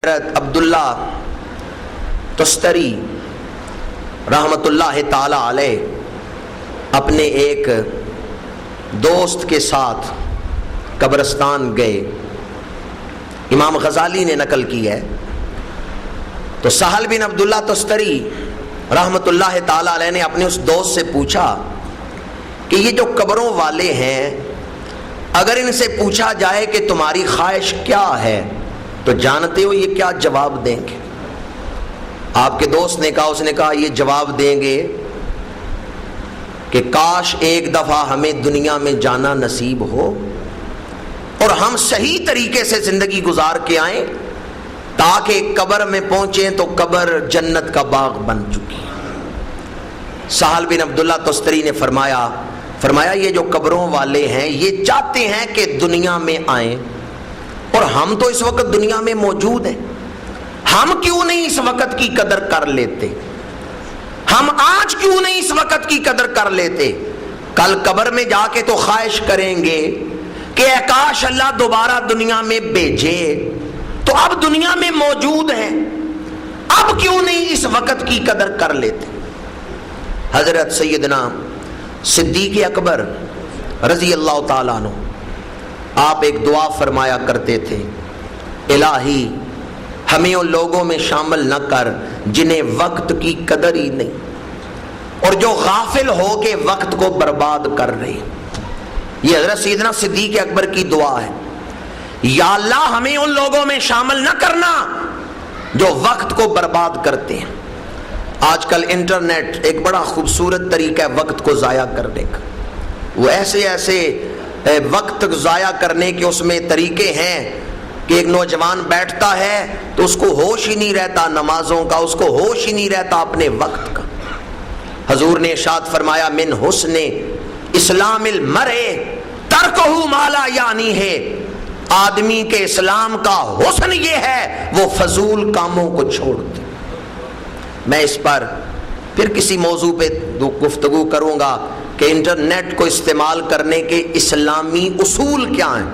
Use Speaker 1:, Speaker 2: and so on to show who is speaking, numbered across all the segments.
Speaker 1: حضرت عبداللہ تستری رحمۃ اللہ تعالی علیہ اپنے ایک دوست کے ساتھ قبرستان گئے. امام غزالی نے نقل کی ہے. تو سہل بن عبداللہ تستری رحمۃ اللہ تعالی علیہ نے اپنے اس دوست سے پوچھا کہ یہ جو قبروں والے ہیں، اگر ان سے پوچھا جائے کہ تمہاری خواہش کیا ہے تو جانتے ہو یہ کیا جواب دیں گے؟ آپ کے دوست نے کہا، اس نے کہا یہ جواب دیں گے کہ کاش ایک دفعہ ہمیں دنیا میں جانا نصیب ہو اور ہم صحیح طریقے سے زندگی گزار کے آئیں تاکہ قبر میں پہنچیں تو قبر جنت کا باغ بن چکی. سہل بن عبداللہ تستری نے فرمایا یہ جو قبروں والے ہیں یہ چاہتے ہیں کہ دنیا میں آئیں، اور ہم تو اس وقت دنیا میں موجود ہیں. ہم کیوں نہیں اس وقت کی قدر کر لیتے؟ ہم آج کیوں نہیں اس وقت کی قدر کر لیتے؟ کل قبر میں جا کے تو خواہش کریں گے کہ اے کاش اللہ دوبارہ دنیا میں بھیجے. تو اب دنیا میں موجود ہیں، اب کیوں نہیں اس وقت کی قدر کر لیتے؟ حضرت سیدنا صدیق اکبر رضی اللہ تعالیٰ عنہ آپ ایک دعا فرمایا کرتے تھے، الہی ہمیں ان لوگوں میں شامل نہ کر جنہیں وقت کی قدر ہی نہیں اور جو غافل ہو کے وقت کو برباد کر رہے. یہ حضرت سیدنا صدیق اکبر کی دعا ہے، یا اللہ ہمیں ان لوگوں میں شامل نہ کرنا جو وقت کو برباد کرتے ہیں. آج کل انٹرنیٹ ایک بڑا خوبصورت طریقہ ہے وقت کو ضائع کرنے کا. وہ ایسے وقت ضائع کرنے کے اس میں طریقے ہیں کہ ایک نوجوان بیٹھتا ہے تو اس کو ہوش ہی نہیں رہتا نمازوں کا، اس کو ہوش ہی نہیں رہتا اپنے وقت کا. حضور نے ارشاد فرمایا من حسن اسلام المرء ترکہ ما لا یعنی ہے، آدمی کے اسلام کا حسن یہ ہے وہ فضول کاموں کو چھوڑ دے. میں اس پر پھر کسی موضوع پہ گفتگو کروں گا کہ انٹرنیٹ کو استعمال کرنے کے اسلامی اصول کیا ہیں،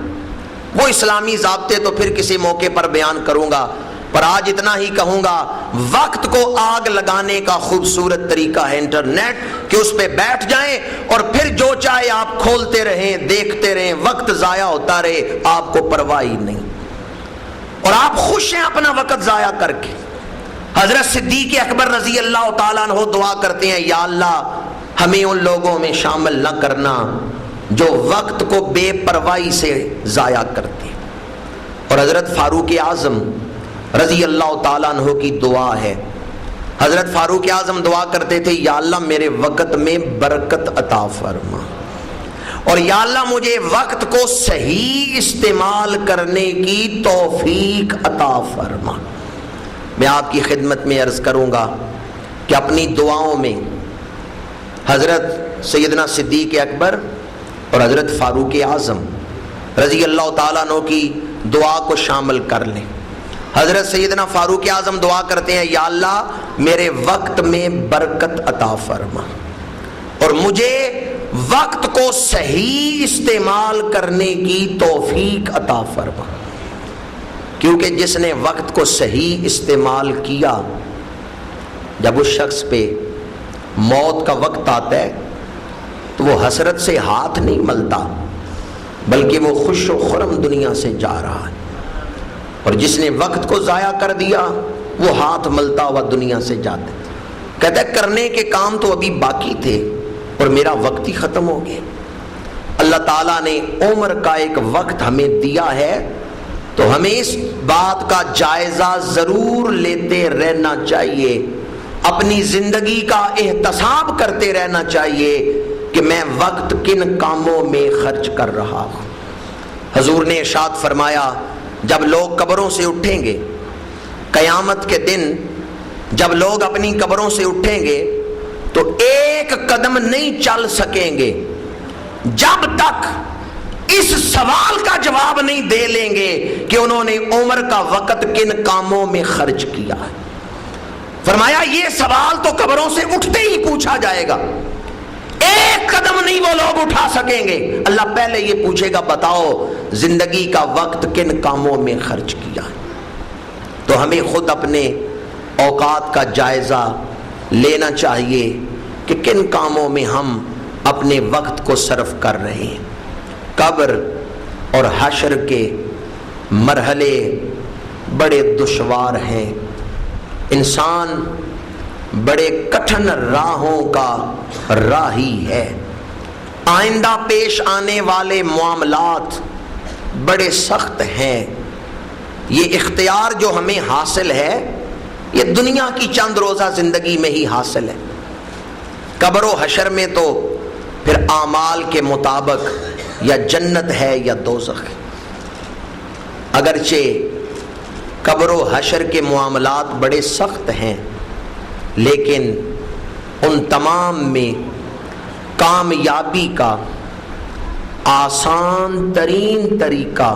Speaker 1: وہ اسلامی ضابطے تو پھر کسی موقع پر بیان کروں گا. پر آج اتنا ہی کہوں گا، وقت کو آگ لگانے کا خوبصورت طریقہ ہے انٹرنیٹ، کہ اس پہ بیٹھ جائیں اور پھر جو چاہے آپ کھولتے رہیں، دیکھتے رہیں، وقت ضائع ہوتا رہے، آپ کو پرواہ ہی نہیں اور آپ خوش ہیں اپنا وقت ضائع کر کے. حضرت صدیق اکبر رضی اللہ تعالیٰ عنہ دعا کرتے ہیں، یا اللہ ہمیں ان لوگوں میں شامل نہ کرنا جو وقت کو بے پرواہی سے ضائع کرتے. اور حضرت فاروق اعظم رضی اللہ تعالیٰ عنہ کی دعا ہے. حضرت فاروق اعظم دعا کرتے تھے، یا اللہ میرے وقت میں برکت عطا فرما، اور یا اللہ مجھے وقت کو صحیح استعمال کرنے کی توفیق عطا فرما. میں آپ کی خدمت میں عرض کروں گا کہ اپنی دعاؤں میں حضرت سیدنا صدیق اکبر اور حضرت فاروق اعظم رضی اللہ تعالیٰ عنہ کی دعا کو شامل کر لیں. حضرت سیدنا فاروق اعظم دعا کرتے ہیں، یا اللہ میرے وقت میں برکت عطا فرما اور مجھے وقت کو صحیح استعمال کرنے کی توفیق عطا فرما. کیونکہ جس نے وقت کو صحیح استعمال کیا، جب اس شخص پہ موت کا وقت آتا ہے تو وہ حسرت سے ہاتھ نہیں ملتا بلکہ وہ خوش و خرم دنیا سے جا رہا ہے. اور جس نے وقت کو ضائع کر دیا وہ ہاتھ ملتا ہوا دنیا سے جاتا ہے، کہتا ہے کرنے کے کام تو ابھی باقی تھے اور میرا وقت ہی ختم ہو گیا. اللہ تعالیٰ نے عمر کا ایک وقت ہمیں دیا ہے تو ہمیں اس بات کا جائزہ ضرور لیتے رہنا چاہیے، اپنی زندگی کا احتساب کرتے رہنا چاہیے کہ میں وقت کن کاموں میں خرچ کر رہا ہوں. حضور نے ارشاد فرمایا، جب لوگ قبروں سے اٹھیں گے قیامت کے دن، جب لوگ اپنی قبروں سے اٹھیں گے تو ایک قدم نہیں چل سکیں گے جب تک اس سوال کا جواب نہیں دے لیں گے کہ انہوں نے عمر کا وقت کن کاموں میں خرچ کیا ہے. فرمایا یہ سوال تو قبروں سے اٹھتے ہی پوچھا جائے گا، ایک قدم نہیں وہ لوگ اٹھا سکیں گے. اللہ پہلے یہ پوچھے گا، بتاؤ زندگی کا وقت کن کاموں میں خرچ کیا ہے. تو تو ہمیں خود اپنے اوقات کا جائزہ لینا چاہیے کہ کن کاموں میں ہم اپنے وقت کو صرف کر رہے ہیں۔ قبر اور حشر کے مرحلے بڑے دشوار ہیں، انسان بڑے کٹھن راہوں کا راہی ہے، آئندہ پیش آنے والے معاملات بڑے سخت ہیں۔ یہ اختیار جو ہمیں حاصل ہے یہ دنیا کی چند روزہ زندگی میں ہی حاصل ہے، قبر و حشر میں تو پھر اعمال کے مطابق یا جنت ہے یا دوزخ ہے۔ اگرچہ قبر و حشر کے معاملات بڑے سخت ہیں، لیکن ان تمام میں کامیابی کا آسان ترین طریقہ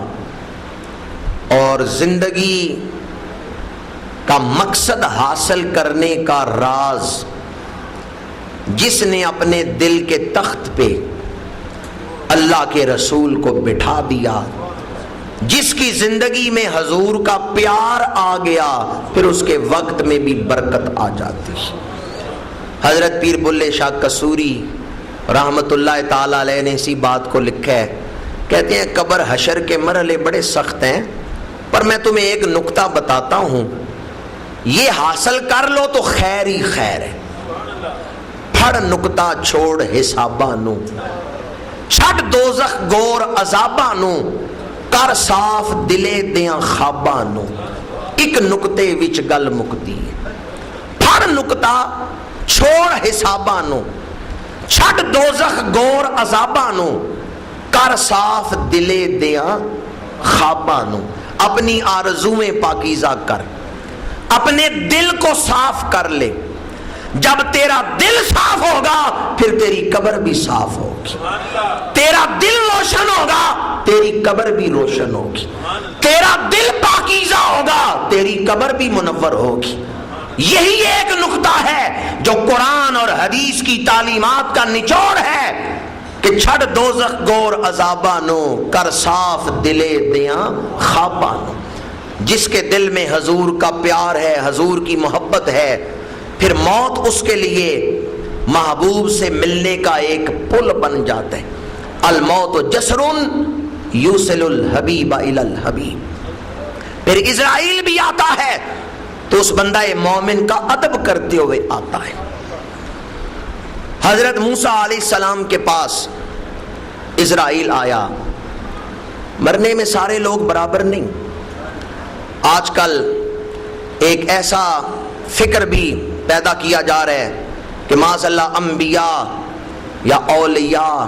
Speaker 1: اور زندگی کا مقصد حاصل کرنے کا راز، جس نے اپنے دل کے تخت پہ اللہ کے رسول کو بٹھا دیا، جس کی زندگی میں حضور کا پیار آ گیا، پھر اس کے وقت میں بھی برکت آ جاتی ہے۔ حضرت پیر بلے شاہ قصوری رحمت اللہ تعالی علیہ نے اسی بات کو لکھا ہے، کہتے ہیں قبر حشر کے مرحلے بڑے سخت ہیں، پر میں تمہیں ایک نکتہ بتاتا ہوں، یہ حاصل کر لو تو خیر ہی خیر ہے۔ پھڑ نکتہ چھوڑ حساباں نو، چھٹ دوزخ گور عذاباں نو، کر صاف دلے دیاں خواباں نو، ایک نکتے وچ گل مکدی ہے۔ پھڑ نکتہ چھوڑ حساباں نو، چھٹ دوزخ گور عذاباں نو، کر صاف دلے دیاں خواباں نو۔ اپنی آرزویں پاکیزہ کر، اپنے دل کو صاف کر لے، جب تیرا دل صاف ہوگا پھر تیری قبر بھی صاف ہوگی، تیرا دل روشن ہوگا تیری قبر بھی روشن ہوگی، تیرا دل پاکیزہ ہوگا تیری قبر بھی منور ہوگی۔ یہی ایک نقطہ ہے جو قرآن اور حدیث کی تعلیمات کا نچوڑ ہے کہ چھڑ دوزخ گور عذاباں نو، کر صاف دلے دیاں خواباں نو۔ جس کے دل میں حضور کا پیار ہے، حضور کی محبت ہے، پھر موت اس کے لیے محبوب سے ملنے کا ایک پل بن جاتا ہے۔ الموت جسر یوصل الحبیب الی الحبیب۔ پھر اسرائیل بھی آتا ہے تو اس بندہ مومن کا ادب کرتے ہوئے آتا ہے۔ حضرت موسیٰ علیہ السلام کے پاس اسرائیل آیا، مرنے میں سارے لوگ برابر نہیں۔ آج کل ایک ایسا فکر بھی پیدا کیا جا رہا ہے کہ معاذ اللہ انبیاء یا اولیاء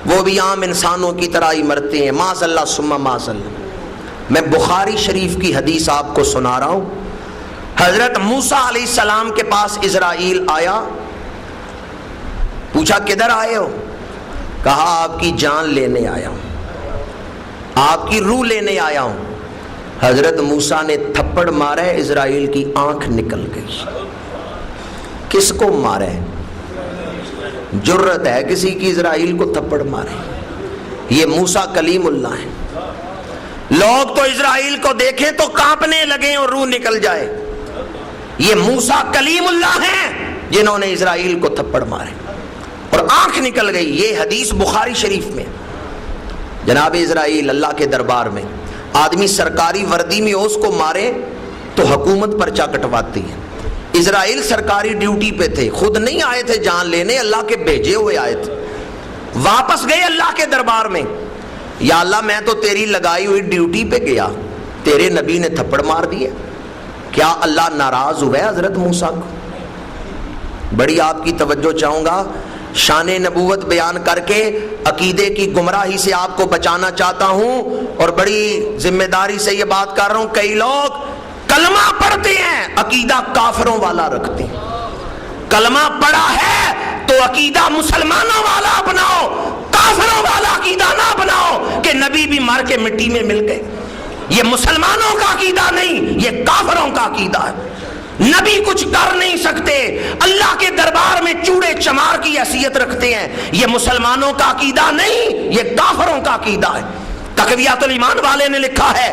Speaker 1: وہ بھی عام انسانوں کی طرح ہی مرتے ہیں، معاذ اللہ ثم معاذ اللہ۔ میں بخاری شریف کی حدیث آپ کو سنا رہا ہوں۔ حضرت موسیٰ علیہ السلام کے پاس اسرائیل آیا، پوچھا کدھر آئے ہو؟ کہا آپ کی جان لینے آیا ہوں، آپ کی روح لینے آیا ہوں۔ حضرت موسیٰ نے تھپڑ مارا ہے، اسرائیل کی آنکھ نکل گئی۔ کس کو مارا ہے؟ جرت ہے کسی کی اسرائیل کو تھپڑ مارے؟ یہ موسیٰ کلیم اللہ ہے۔ لوگ تو اسرائیل کو دیکھیں تو کانپنے لگے اور روح نکل جائے، یہ موسیٰ کلیم اللہ ہیں جنہوں نے اسرائیل کو تھپڑ مارے اور آنکھ نکل گئی۔ یہ حدیث بخاری شریف میں۔ جناب اسرائیل اللہ کے دربار میں، آدمی سرکاری وردی میں اس کو مارے تو حکومت پرچہ کٹواتی ہے۔ اسرائیل سرکاری ڈیوٹی پہ تھے، خود نہیں آئے تھے جان لینے، اللہ کے بھیجے ہوئے آئے تھے۔ واپس گئے اللہ کے دربار میں، یا اللہ میں تو تیری لگائی ہوئی ڈیوٹی پہ گیا، تیرے نبی نے تھپڑ مار دیے، کیا اللہ ناراض ہوئے حضرت موسیٰ کو؟ بڑی آپ کی توجہ چاہوں گا، شان نبوت بیان کر کے عقیدے کی گمراہی سے آپ کو بچانا چاہتا ہوں، اور بڑی ذمہ داری سے یہ بات کر رہا ہوں۔ کئی لوگ کلمہ پڑھتے ہیں، عقیدہ کافروں والا رکھتے ہیں۔ کلمہ پڑھا ہے تو عقیدہ مسلمانوں والا اپناؤ، کافروں والا عقیدہ نہ بناؤ کہ نبی بھی مر کے مٹی میں مل گئے۔ یہ مسلمانوں کا عقیدہ نہیں، یہ کافروں کا عقیدہ ہے۔ نبی کچھ کر نہیں سکتے، اللہ کے دربار میں چوڑے چمار کی حیثیت رکھتے ہیں، یہ مسلمانوں کا عقیدہ نہیں، یہ کافروں کا عقیدہ ہے۔ تقویۃ الایمان والے نے لکھا ہے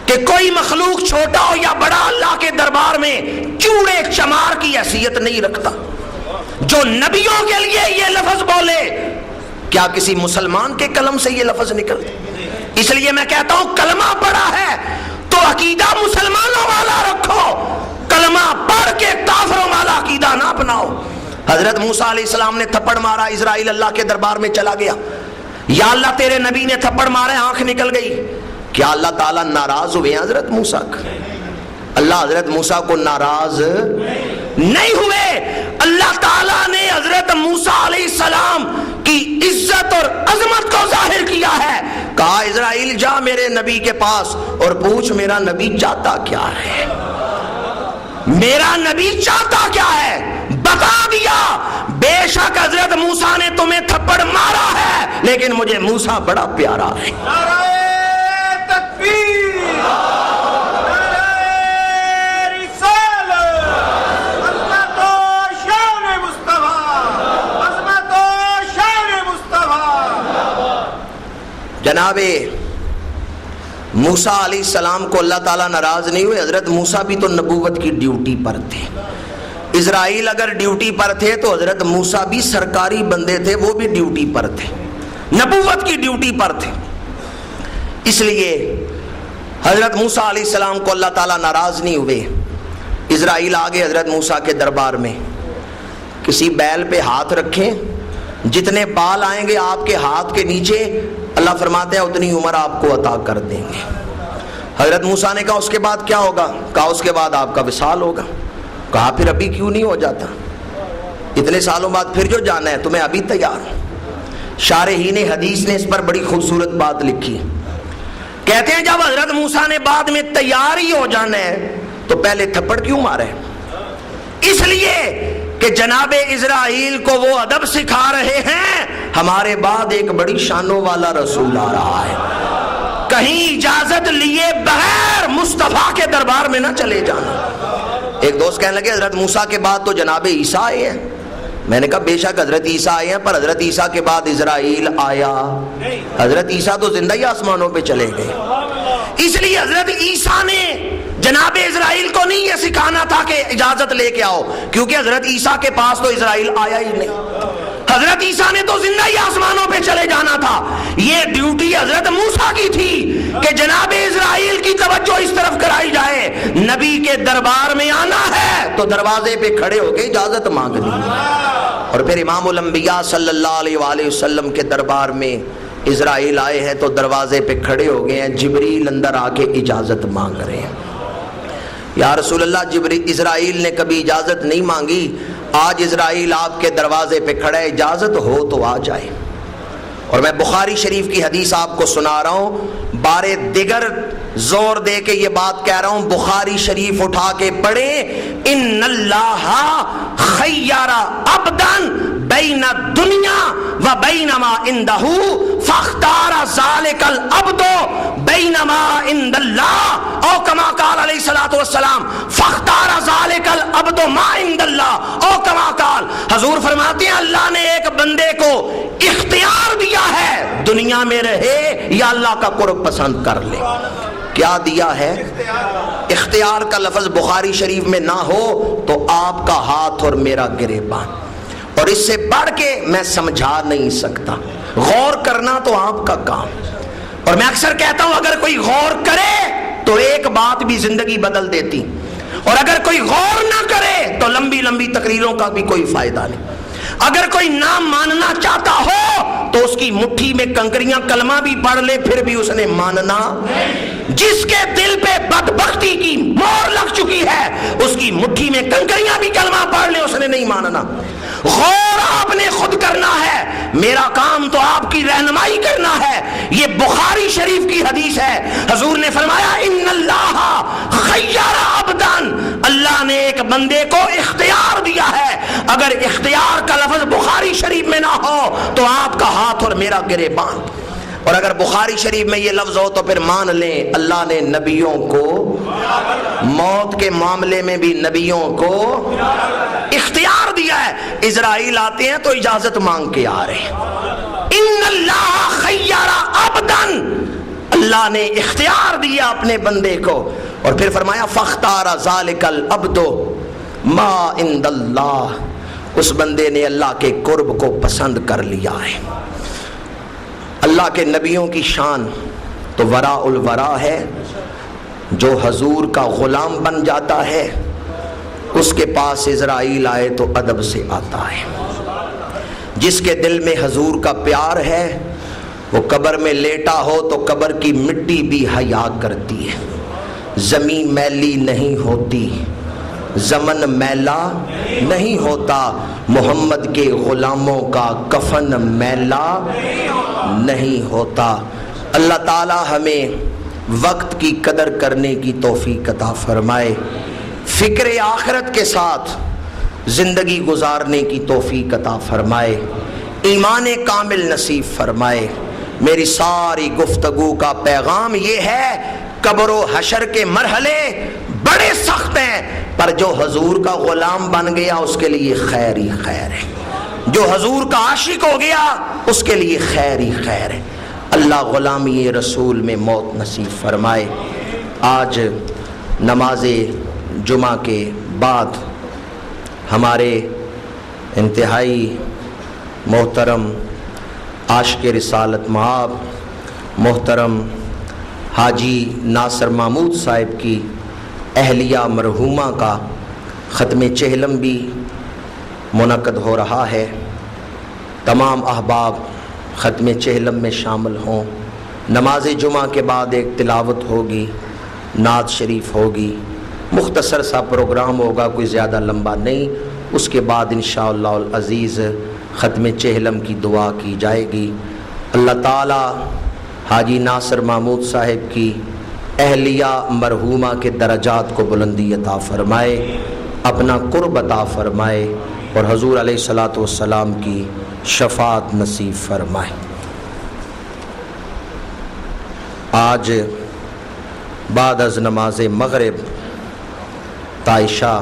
Speaker 1: کہ کوئی مخلوق چھوٹا ہو یا بڑا اللہ کے دربار میں چوڑے چمار کی حیثیت نہیں رکھتا. جو نبیوں کے لیے یہ لفظ بولے، کیا کسی مسلمان کے قلم سے یہ لفظ نکلتے؟ اس لیے میں کہتا ہوں کلمہ پڑھا ہے تو عقیدہ مسلمانوں والا رکھو، کلمہ پڑھ کے کافروں والا عقیدہ نہ بناؤ. حضرت موسیٰ علیہ السلام نے تھپڑ مارا، اسرائیل اللہ کے دربار میں چلا گیا. یا اللہ تیرے نبی نے تھپڑ مارے، آنکھ نکل گئی. کیا اللہ تعالیٰ ناراض ہوئے حضرت موسیٰ کا؟ اللہ حضرت موسیٰ کو ناراض نہیں ہوئے. اللہ تعالیٰ نے حضرت موسیٰ علیہ السلام کی عزت اور عظمت کو ظاہر کیا ہے. کہا اسرائیل جا میرے نبی کے پاس اور پوچھ میرا نبی چاہتا کیا ہے، میرا نبی چاہتا کیا ہے. بتا دیا بے شک حضرت موسیٰ نے تمہیں تھپڑ مارا ہے لیکن مجھے موسیٰ بڑا پیارا ہے. جناب موسیٰ علیہ السلام کو اللہ تعالیٰ ناراض نہیں ہوئے. حضرت موسیٰ بھی تو نبوت کی ڈیوٹی پر تھے. اسرائیل اگر ڈیوٹی پر تھے تو حضرت موسیٰ بھی سرکاری بندے تھے، وہ بھی ڈیوٹی پر تھے، نبوت کی ڈیوٹی پر تھے. اس لیے حضرت موسیٰ علیہ السلام کو اللہ تعالیٰ ناراض نہیں ہوئے. اسرائیل آگے حضرت موسیٰ کے دربار میں کسی بیل پہ ہاتھ رکھیں، جتنے بال آئیں گے آپ کے ہاتھ کے نیچے اللہ فرماتے ہیں اتنی عمر آپ کو عطا کر دیں گے. حضرت موسیٰ نے کہا اس کے بعد کیا ہوگا؟ کہا اس کے بعد آپ کا وصال ہوگا. کہا پھر ابھی کیوں نہیں ہو جاتا؟ اتنے سالوں بعد پھر جو جانا ہے تمہیں ابھی تیار. شارحین حدیث نے اس پر بڑی خوبصورت بات لکھی. کہتے ہیں جب حضرت موسیٰ نے بعد میں تیار ہی ہو جانا ہے تو پہلے تھپڑ کیوں مارے؟ اس لیے کہ جناب اسرائیل کو وہ ادب سکھا رہے ہیں ہمارے بعد ایک بڑی شانوں والا رسول آ رہا ہے، کہیں اجازت لیے بغیر مصطفیٰ کے دربار میں نہ چلے جانا. ایک دوست کہنے لگے حضرت موسیٰ کے بعد تو جناب عیسیٰ آئے ہیں. میں نے کہا بے شک حضرت عیسیٰ آئے ہیں، پر حضرت عیسیٰ کے بعد اسرائیل آیا. حضرت عیسیٰ تو زندہ ہی آسمانوں پہ چلے گئے. اس لیے حضرت عیسیٰ نے جناب اسرائیل کو نہیں یہ سکھانا تھا کہ اجازت لے کے آؤ، کیونکہ حضرت عیسیٰ کے پاس تو اسرائیل آیا ہی نہیں. حضرت عیسیٰ نے تو زندہ ہی آسمانوں پہ چلے جانا تھا. یہ ڈیوٹی حضرت موسیٰ کی تھی کہ جناب اسرائیل کی توجہ اس طرف کرائی جائے. نبی کے دربار میں آنا ہے تو دروازے پہ کھڑے ہو کے اجازت مانگنی. اور پھر امام الانبیاء صلی اللہ علیہ وآلہ وسلم کے دربار میں اسرائیل آئے ہیں تو دروازے پہ کھڑے ہو گئے ہیں. جبریل اندر آ کے اجازت مانگ رہے ہیں. یا رسول اللہ اسرائیل نے کبھی اجازت نہیں مانگی، آج اسرائیل آپ کے دروازے پہ کھڑا ہے، اجازت ہو تو آ جائے. اور میں بخاری شریف کی حدیث آپ کو سنا رہا ہوں، بارے دیگر زور دے کے یہ بات کہہ رہا ہوں، بخاری شریف اٹھا کے پڑھیں. ان اللہ خیر عبدا بین الدنیا و بین ما عنده فاختار ذلک العبد بین ما عند اللہ او کما قال علیہ الصلوۃ والسلام فاختار ذلک العبد ما عند اللہ او کما قال. حضور فرماتے ہیں اللہ نے ایک بندے کو اختیار دیا ہے دنیا میں رہے یا اللہ کا قرب پسند کر لے. کیا دیا ہے؟ اختیار کا لفظ بخاری شریف میں نہ ہو تو آپ کا ہاتھ اور میرا گریبان. اور اس سے بڑھ کے میں سمجھا نہیں سکتا. غور کرنا تو آپ کا کام. اور میں اکثر کہتا ہوں اگر کوئی غور کرے تو ایک بات بھی زندگی بدل دیتی، اور اگر کوئی غور نہ کرے تو لمبی لمبی تقریروں کا بھی کوئی فائدہ نہیں. اگر کوئی نہ ماننا چاہتا ہو تو اس کی مٹھی میں کنکریاں کلمہ بھی پڑھ لے پھر بھی اس نے ماننا. جس کے دل پہ بدبختی کی مور لگ چکی ہے اس کی مٹھی میں کنکریاں بھی کلمہ پڑھ لے اس نے نہیں ماننا. غور آپ نے خود کرنا ہے، میرا کام تو آپ کی رہنمائی کرنا ہے. یہ بخاری شریف کی حدیث ہے. حضور نے فرمایا ان اللہ خیر عبدا، اللہ نے ایک بندے کو اختیار دیا ہے. اگر اختیار کا لفظ بخاری شریف میں نہ ہو تو آپ کا ہاتھ اور میرا گریبان. اور اگر بخاری شریف میں یہ لفظ ہو تو پھر مان لیں اللہ نے نبیوں کو موت کے معاملے میں بھی نبیوں کو اختیار دیا ہے. اسرائیل آتے ہیں تو اجازت مانگ کے آ رہے ہیں. ان اللہ خیر عبدا، اللہ نے اختیار دیا اپنے بندے کو، اور پھر فرمایا فاختار ذالک العبد ما عند اللہ، اس بندے نے اللہ کے قرب کو پسند کر لیا ہے۔ اللہ کے نبیوں کی شان تو وراء الورا ہے، جو حضور کا غلام بن جاتا ہے اس کے پاس عزرائیل آئے تو ادب سے آتا ہے۔ جس کے دل میں حضور کا پیار ہے وہ قبر میں لیٹا ہو تو قبر کی مٹی بھی حیا کرتی ہے۔ زمین میلی نہیں ہوتی، زمن میلا نہیں ہوتا، محمد کے غلاموں کا کفن میلا نہیں ہوتا۔ اللہ تعالی ہمیں وقت کی قدر کرنے کی توفیق عطا فرمائے، فکر آخرت کے ساتھ زندگی گزارنے کی توفیق عطا فرمائے، ایمان کامل نصیب فرمائے۔ میری ساری گفتگو کا پیغام یہ ہے، قبر و حشر کے مرحلے بڑے سخت ہیں، پر جو حضور کا غلام بن گیا اس کے لیے خیر ہی خیر ہے، جو حضور کا عاشق ہو گیا اس کے لیے خیر ہی خیر ہے۔ اللہ غلامی رسول میں موت نصیب فرمائے۔ آج نماز جمعہ کے بعد ہمارے انتہائی محترم عاشق رسالت مآب محترم حاجی ناصر محمود صاحب کی اہلیہ مرحومہ کا ختم چہلم بھی منعقد ہو رہا ہے۔ تمام احباب ختم چہلم میں شامل ہوں۔ نماز جمعہ کے بعد ایک تلاوت ہوگی، نعت شریف ہوگی، مختصر سا پروگرام ہوگا، کوئی زیادہ لمبا نہیں۔ اس کے بعد انشاءاللہ العزیز ختم چہلم کی دعا کی جائے گی۔ اللہ تعالی حاجی ناصر محمود صاحب کی اہلیہ مرحومہ کے درجات کو بلندی عطا فرمائے، اپنا قرب عطا فرمائے، اور حضور علیہ الصلاۃ والسلام کی شفاعت نصیب فرمائے۔ آج بعد از نماز مغرب طائشہ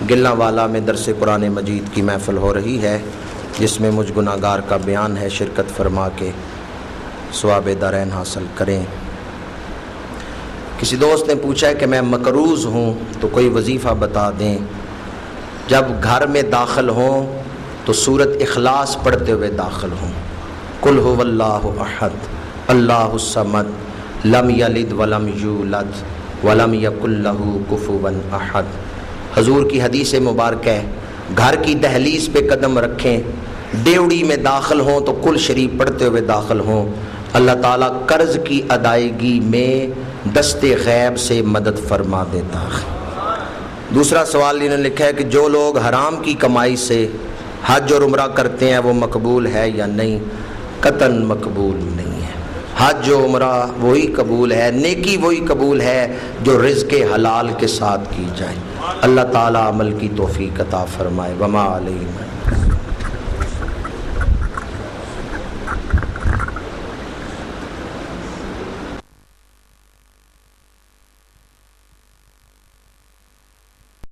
Speaker 1: گلنا والا میں درس قرآن مجید کی محفل ہو رہی ہے، جس میں مجھ گناہگار کا بیان ہے، شرکت فرما کے ثواب دارین حاصل کریں۔ کسی دوست نے پوچھا ہے کہ میں مقروض ہوں تو کوئی وظیفہ بتا دیں۔ جب گھر میں داخل ہوں تو سورۃ اخلاص پڑھتے ہوئے داخل ہوں۔ قل هو اللہ احد اللہ الصمد لم یلد ولم یولد ولم یکن لہ کفوا احد۔ حضور کی حدیث مبارک ہے، گھر کی دہلیز پہ قدم رکھیں، ڈیوڑی میں داخل ہوں تو کل شریف پڑھتے ہوئے داخل ہوں۔ اللہ تعالیٰ قرض کی ادائیگی میں دست غیب سے مدد فرما دیتا ہے۔ دوسرا سوال انہوں نے لکھا ہے کہ جو لوگ حرام کی کمائی سے حج اور عمرہ کرتے ہیں وہ مقبول ہے یا نہیں؟ قطعاً مقبول نہیں ہے۔ حج و عمرہ وہی قبول ہے، نیکی وہی قبول ہے جو رزق حلال کے ساتھ کی جائے۔ اللہ تعالیٰ عمل کی توفیق عطا فرمائے۔ وما علینا